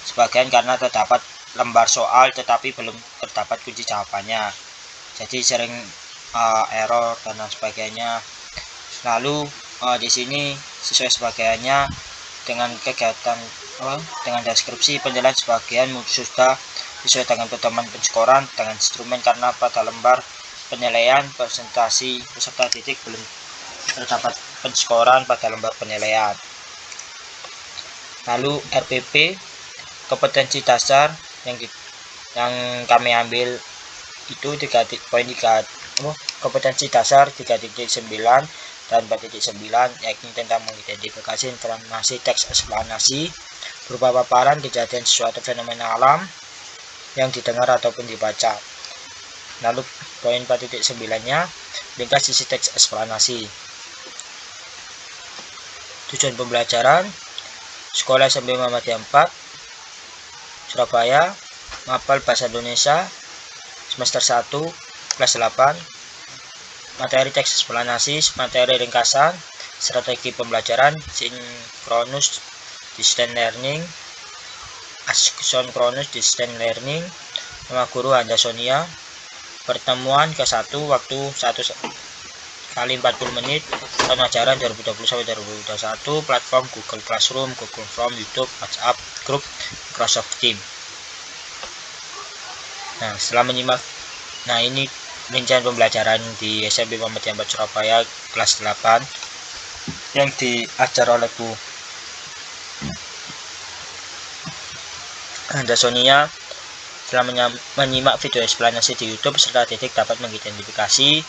sebagian karena terdapat lembar soal tetapi belum terdapat kunci jawabannya, jadi sering error dan lain sebagainya. Lalu di sini sesuai sebagiannya dengan kegiatan dengan deskripsi penjelasan sebagian sudah sesuai dengan pedoman penskoran dengan instrumen karena pada lembar penilaian presentasi peserta didik belum terdapat penskoran pada lembar penilaian. Lalu RPP kompetensi dasar yang kami ambil itu 3.3 kompetensi dasar 3.9 dan 4.9, yakni tentang mengidentifikasi informasi teks eksplanasi berupa paparan kejadian sesuatu fenomena alam yang didengar ataupun dibaca. Lalu poin 4.9-nya ringkas isi teks eksplanasi. Tujuan pembelajaran Sekolah SMP Muhammadiyah 4 Surabaya, mapel bahasa Indonesia semester 1 kelas 8. Materi teks eksplanasi, materi ringkasan, strategi pembelajaran, sinkronus distance learning, asynkronus distance learning. Nama guru Anda Sonia. Pertemuan ke-1 waktu 1 kali 40 menit. Tahun ajaran 2020-2021. Platform Google Classroom, Google Form, YouTube, WhatsApp, grup Microsoft Teams. Nah, setelah menyimak, ini rincian pembelajaran di SMP Muhammadiyah 4 Surabaya kelas 8 yang diajar oleh Bu Anda Sonia. Setelah menyimak video eksplanasi di YouTube, peserta didik dapat mengidentifikasi.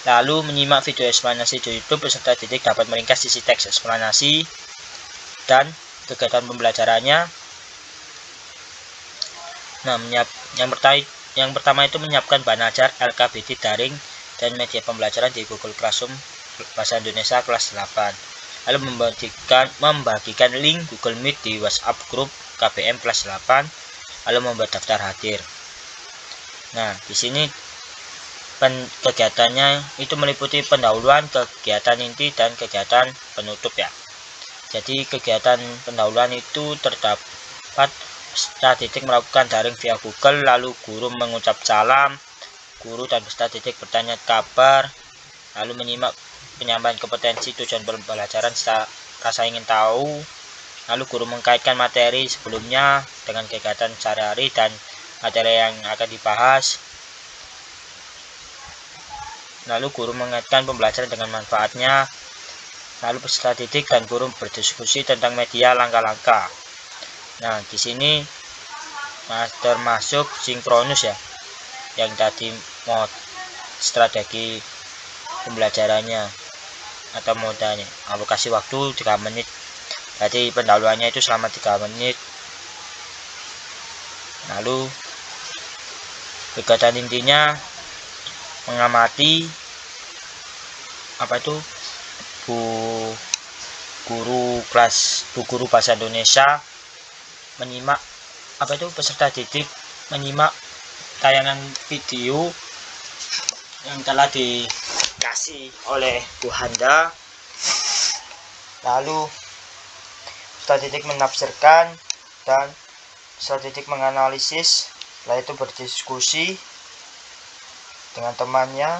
Lalu menyimak video eksplanasi di YouTube, peserta didik dapat meringkas isi teks eksplanasi dan kegiatan pembelajarannya. Nah, yang pertama itu menyiapkan bahan ajar LKBD daring dan media pembelajaran di Google Classroom Bahasa Indonesia kelas 8. Lalu membagikan link Google Meet di WhatsApp grup KBM kelas 8. Lalu membuat daftar hadir. Nah, di sini kegiatannya itu meliputi pendahuluan, kegiatan inti, dan kegiatan penutup ya. Jadi kegiatan pendahuluan itu terdapat peserta didik melakukan daring via Google, lalu guru mengucap salam, guru dan peserta didik bertanya kabar, lalu menyimak penyampaian kompetensi tujuan pembelajaran serta rasa ingin tahu, Lalu guru mengkaitkan materi sebelumnya dengan kegiatan sehari-hari dan materi yang akan dibahas. Lalu guru mengaitkan pembelajaran dengan manfaatnya. Lalu peserta didik dan guru berdiskusi tentang media langkah-langkah. Nah, di sini termasuk sinkronus ya, yang tadi mod strategi pembelajarannya atau modanya. Alokasi waktu 3 menit. Jadi pendahuluannya itu selama 3 menit. Lalu kegiatan intinya mengamati bu guru bahasa Indonesia menyimak peserta didik menyimak tayangan video yang telah dikasih oleh Bu Handa. Lalu peserta didik menafsirkan dan peserta didik menganalisis, setelah itu berdiskusi dengan temannya.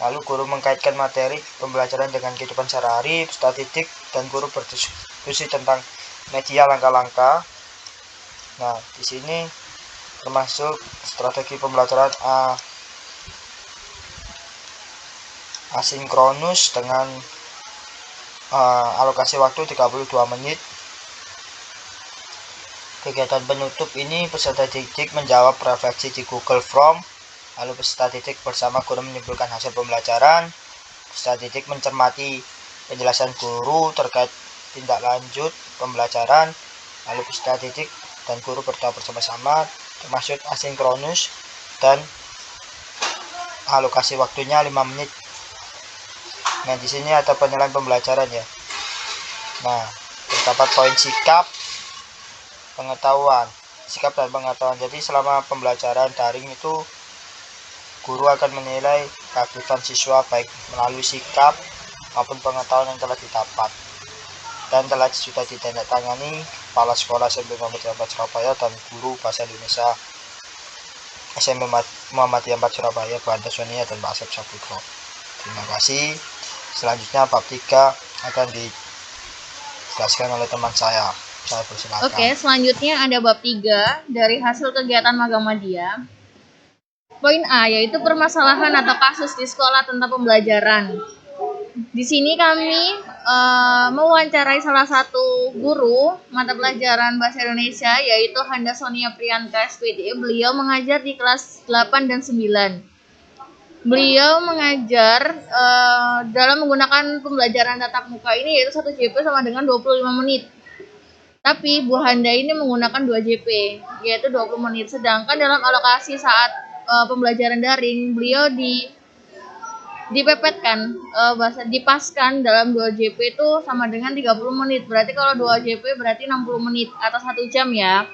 Lalu guru mengkaitkan materi pembelajaran dengan kehidupan sehari-hari, peserta didik dan guru berdiskusi tentang media langkah-langkah. Nah, di sini termasuk strategi pembelajaran asinkronus dengan alokasi waktu 32 menit. Kegiatan penutup ini peserta didik menjawab refleksi di Google Form. Lalu peserta didik bersama guru menyimpulkan hasil pembelajaran. Peserta didik mencermati penjelasan guru terkait tindak lanjut pembelajaran. Lalu peserta didik dan guru berdoa bersama-sama, termasuk asinkronus, dan alokasi waktunya 5 menit. Nah, di sini ada penilaian pembelajaran ya. Nah, terdapat poin sikap dan pengetahuan. Jadi selama pembelajaran daring itu guru akan menilai keaktifan siswa baik melalui sikap maupun pengetahuan yang telah didapat dan sudah ditandatangani Kepala Sekolah SMP Muhammadiyah 4 Surabaya dan guru bahasa Indonesia SMP Muhammadiyah 4 Surabaya, Bu Handa Sonia dan Pak Asep Saputro. Terima kasih. Selanjutnya bab 3 akan dijelaskan oleh teman saya. Saya persilakan. Oke, selanjutnya ada bab 3 dari hasil kegiatan magang media. Poin A yaitu permasalahan atau kasus di sekolah tentang pembelajaran. Di sini kami mewawancarai salah satu guru mata pelajaran bahasa Indonesia yaitu Handa Sonia Priyanka SPD. Beliau mengajar di kelas 8 dan 9. Beliau mengajar dalam menggunakan pembelajaran tatap muka ini yaitu 1 JP sama dengan 25 menit. Tapi Bu Handa ini menggunakan 2 JP yaitu 20 menit. Sedangkan dalam alokasi saat pembelajaran daring beliau dipaskan dalam 2 JP itu sama dengan 30 menit. Berarti kalau 2 JP berarti 60 menit atau 1 jam ya.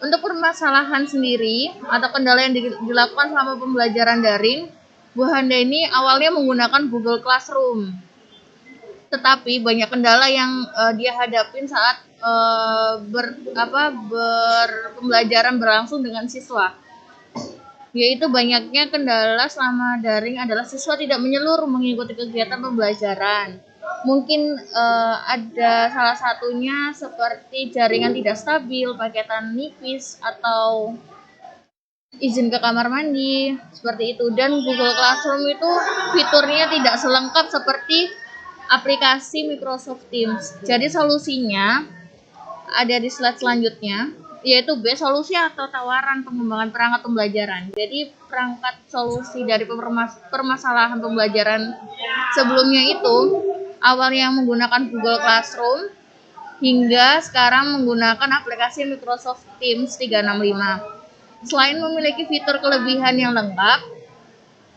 Untuk permasalahan sendiri atau kendala yang dilakukan selama pembelajaran daring, Bu Handa ini awalnya menggunakan Google Classroom. Tetapi banyak kendala yang dia hadapin saat pembelajaran berlangsung dengan siswa. Yaitu banyaknya kendala selama daring adalah siswa tidak menyeluruh mengikuti kegiatan pembelajaran. Mungkin ada salah satunya seperti jaringan tidak stabil, paketan nipis, atau izin ke kamar mandi, seperti itu. Dan Google Classroom itu fiturnya tidak selengkap seperti aplikasi Microsoft Teams. Jadi solusinya ada di slide selanjutnya, yaitu B, solusi atau tawaran pengembangan perangkat pembelajaran. Jadi perangkat solusi dari permasalahan pembelajaran sebelumnya itu awalnya menggunakan Google Classroom hingga sekarang menggunakan aplikasi Microsoft Teams 365. Selain memiliki fitur kelebihan yang lengkap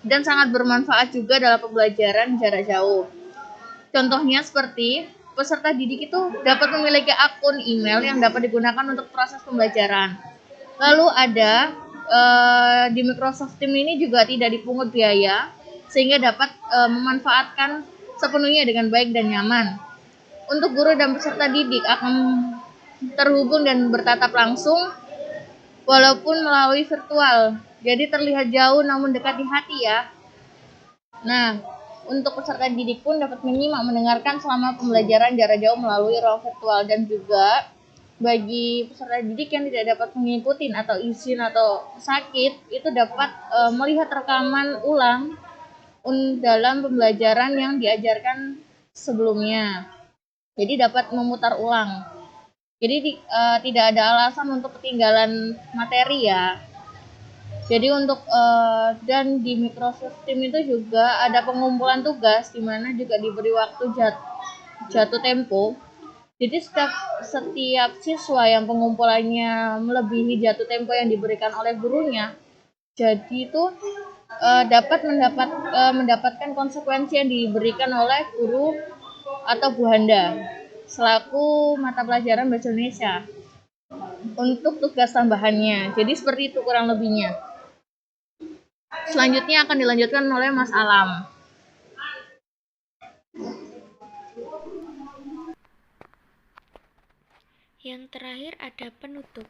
dan sangat bermanfaat juga dalam pembelajaran jarak jauh. Contohnya seperti peserta didik itu dapat memiliki akun email yang dapat digunakan untuk proses pembelajaran. Lalu ada di Microsoft Teams ini juga tidak dipungut biaya, sehingga dapat memanfaatkan sepenuhnya dengan baik dan nyaman. Untuk guru dan peserta didik akan terhubung dan bertatap langsung walaupun melalui virtual. Jadi terlihat jauh namun dekat di hati ya. Nah, Untuk peserta didik pun dapat menyimak mendengarkan selama pembelajaran jarak jauh melalui ruang virtual, dan juga bagi peserta didik yang tidak dapat mengikuti atau izin atau sakit itu dapat melihat rekaman ulang dalam pembelajaran yang diajarkan sebelumnya. Jadi dapat memutar ulang. Jadi tidak ada alasan untuk ketinggalan materi ya. Jadi untuk dan di Microsoft Teams itu juga ada pengumpulan tugas di mana juga diberi waktu jatuh tempo. Jadi setiap siswa yang pengumpulannya melebihi jatuh tempo yang diberikan oleh gurunya, jadi itu dapat mendapatkan konsekuensi yang diberikan oleh guru atau Bu Handa selaku mata pelajaran bahasa Indonesia untuk tugas tambahannya. Jadi seperti itu kurang lebihnya. Selanjutnya akan dilanjutkan oleh Mas Alam. Yang terakhir ada penutup.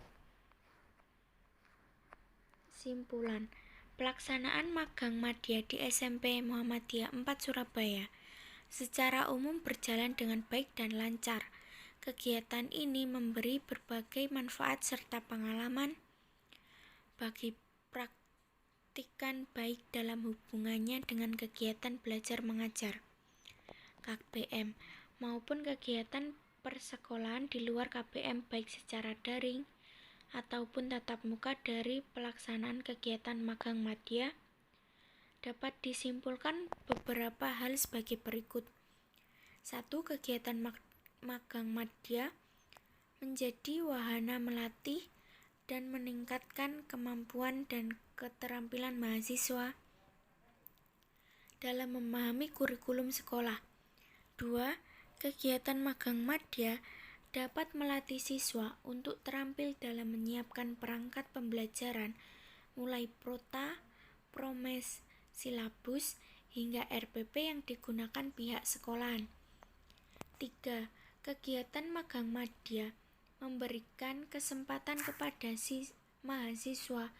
Simpulan. Pelaksanaan magang madya di SMP Muhammadiyah 4 Surabaya secara umum berjalan dengan baik dan lancar. Kegiatan ini memberi berbagai manfaat serta pengalaman bagi praktikan baik dalam hubungannya dengan kegiatan belajar mengajar KBM maupun kegiatan persekolahan di luar KBM baik secara daring ataupun tatap muka. Dari pelaksanaan kegiatan magang madya dapat disimpulkan beberapa hal sebagai berikut. 1. Kegiatan magang madya menjadi wahana melatih dan meningkatkan kemampuan dan keterampilan mahasiswa dalam memahami kurikulum sekolah. 2. Kegiatan magang madya dapat melatih siswa untuk terampil dalam menyiapkan perangkat pembelajaran mulai prota, promes, silabus, hingga RPP yang digunakan pihak sekolahan. 3. Kegiatan magang madya memberikan kesempatan kepada mahasiswa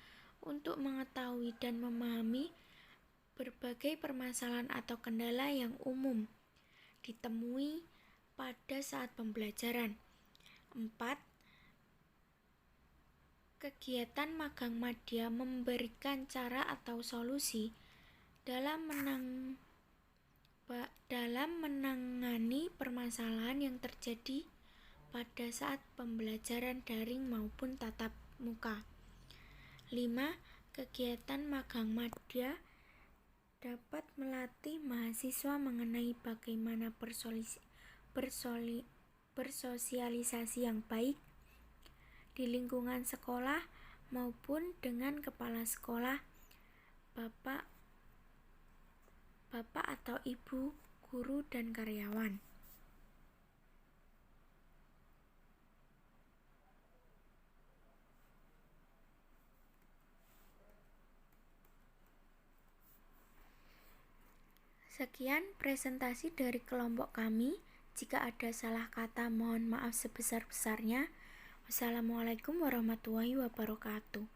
untuk mengetahui dan memahami berbagai permasalahan atau kendala yang umum ditemui pada saat pembelajaran. 4. Kegiatan magang madya memberikan cara atau solusi dalam menangani permasalahan yang terjadi pada saat pembelajaran daring maupun tatap muka. 5. Kegiatan magang madya dapat melatih mahasiswa mengenai bagaimana bersosialisasi yang baik di lingkungan sekolah maupun dengan kepala sekolah, bapak atau ibu, guru, dan karyawan. Sekian presentasi dari kelompok kami. Jika ada salah kata, mohon maaf sebesar-besarnya. Wassalamualaikum warahmatullahi wabarakatuh.